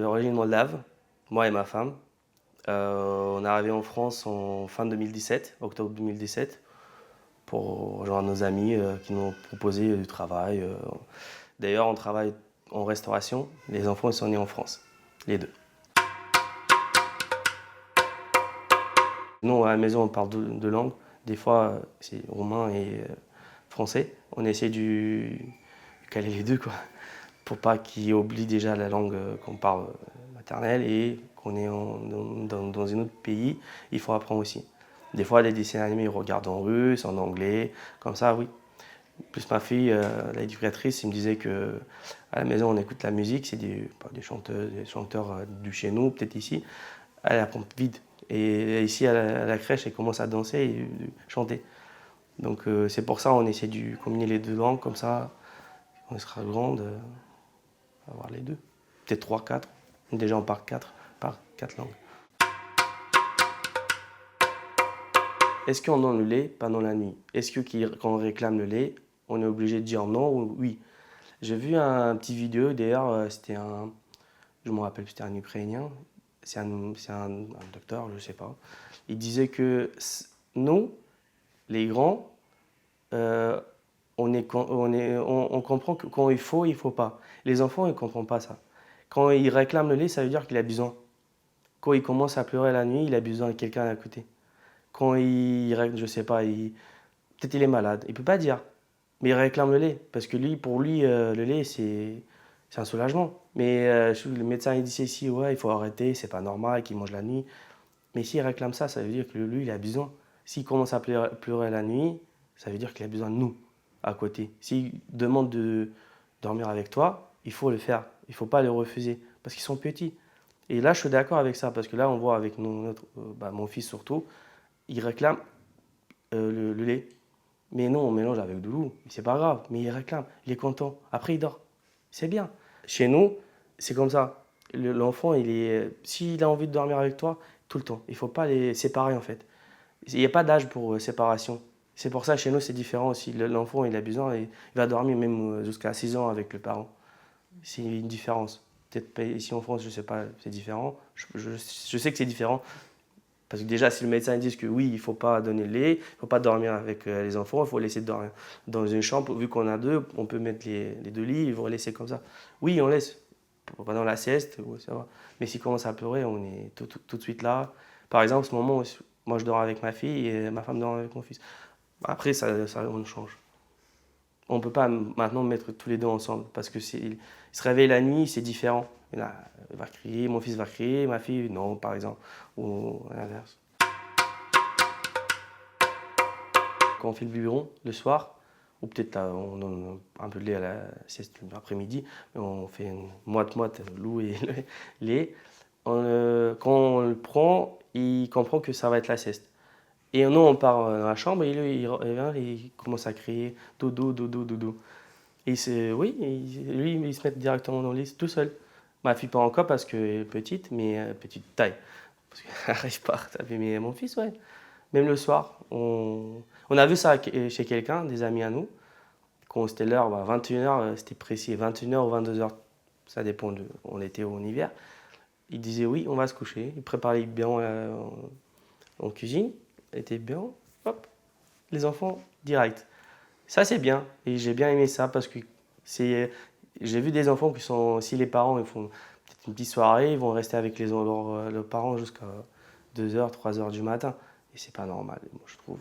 d'origine moldave, moi et ma femme. On est arrivé en France en fin 2017, octobre 2017, pour rejoindre nos amis qui nous ont proposé du travail. D'ailleurs, on travaille en restauration. Les enfants ils sont nés en France, les deux. Nous, à la maison, on parle deux langues. Des fois, c'est roumain et français. On essaie de caler les deux, quoi, pour pas qu'ils oublient déjà la langue qu'on parle maternelle et qu'on est dans un autre pays, il faut apprendre aussi. Des fois, les dessins animés, ils regardent en russe, en anglais, comme ça, oui. Plus ma fille, l'éducatrice, il me disait que à la maison, on écoute la musique, c'est des chanteuses, des chanteurs de chez nous, peut-être ici. Elle apprend vite. Et ici, à la crèche, elle commence à danser et chanter. Donc c'est pour ça qu'on essaie de combiner les deux langues, comme ça, quand elle sera grande, avoir les deux. Peut-être 3, 4. Déjà, on parle quatre langues. Est-ce qu'on donne le lait pendant la nuit? Est-ce que quand on réclame le lait, on est obligé de dire non ou oui? J'ai vu un petit vidéo, d'ailleurs, je me rappelle, c'était un Ukrainien, c'est un docteur, je ne sais pas. Il disait que nous, les grands, on comprend que quand il faut pas. Les enfants, ils ne comprennent pas ça. Quand ils réclament le lait, ça veut dire qu'il a besoin. Quand il commence à pleurer la nuit, il a besoin de quelqu'un à côté. Quand je sais pas, peut-être il est malade, il peut pas dire, mais il réclame le lait parce que pour lui, le lait c'est un soulagement. Mais le médecin il dit ici, ouais, il faut arrêter, c'est pas normal qu'il mange la nuit. Mais s'il réclame ça, ça veut dire que lui, il a besoin. S'il commence à pleurer la nuit, ça veut dire qu'il a besoin de nous à côté. S'il demande de dormir avec toi, il faut le faire. Il ne faut pas le refuser parce qu'ils sont petits. Et là, je suis d'accord avec ça parce que là, on voit avec mon fils surtout, il réclame le lait. Mais non, on mélange avec de l'eau. C'est pas grave, mais il réclame, il est content. Après, il dort. C'est bien. Chez nous, c'est comme ça. L'enfant, s'il a envie de dormir avec toi, tout le temps. Il ne faut pas les séparer, en fait. Il n'y a pas d'âge pour séparation. C'est pour ça, chez nous, c'est différent aussi. L'enfant, il a besoin, il va dormir même jusqu'à 6 ans avec le parent. C'est une différence. Peut-être pas ici en France, je ne sais pas, c'est différent. Je sais que c'est différent. Parce que déjà, si le médecin dit que oui, il ne faut pas donner le lait, il ne faut pas dormir avec les enfants, il faut laisser dormir dans une chambre. Vu qu'on a deux, on peut mettre les deux lits, ils vont laisser comme ça. Oui, on laisse pendant la sieste, ça va. Mais s'il commence à pleurer, on est tout de suite là. Par exemple, ce moment, moi je dors avec ma fille et ma femme dort avec mon fils. Après, on change. On ne peut pas maintenant mettre tous les deux ensemble parce que il se réveille la nuit, c'est différent. Là, il va crier, mon fils va crier, ma fille non, par exemple, ou à l'inverse. Quand on fait le biberon le soir, ou peut-être on donne un peu de lait à la sieste l'après-midi, on fait une moite-moite l'eau et le lait. Quand on le prend, il comprend que ça va être la sieste. Et nous, on part dans la chambre et lui, il commence à crier dodo, dodo, dodo. Et oui, lui, il se met directement dans le lit tout seul. Ma fille pas encore parce qu'elle est petite, mais petite taille. Parce qu'elle n'arrive pas à taper. Mais mon fils, ouais. Même le soir, on a vu ça chez quelqu'un, des amis à nous. Quand c'était l'heure, 21h, c'était précis, 21h ou 22h, ça dépend on était en hiver. Il disait oui, on va se coucher. Il préparait bien en cuisine, il était bien, hop, les enfants, direct. Ça, c'est bien. Et j'ai bien aimé ça parce que j'ai vu des enfants qui sont, si les parents ils font peut-être une petite soirée, ils vont rester avec leurs parents jusqu'à 2h, 3h du matin. Et c'est pas normal, moi, je trouve.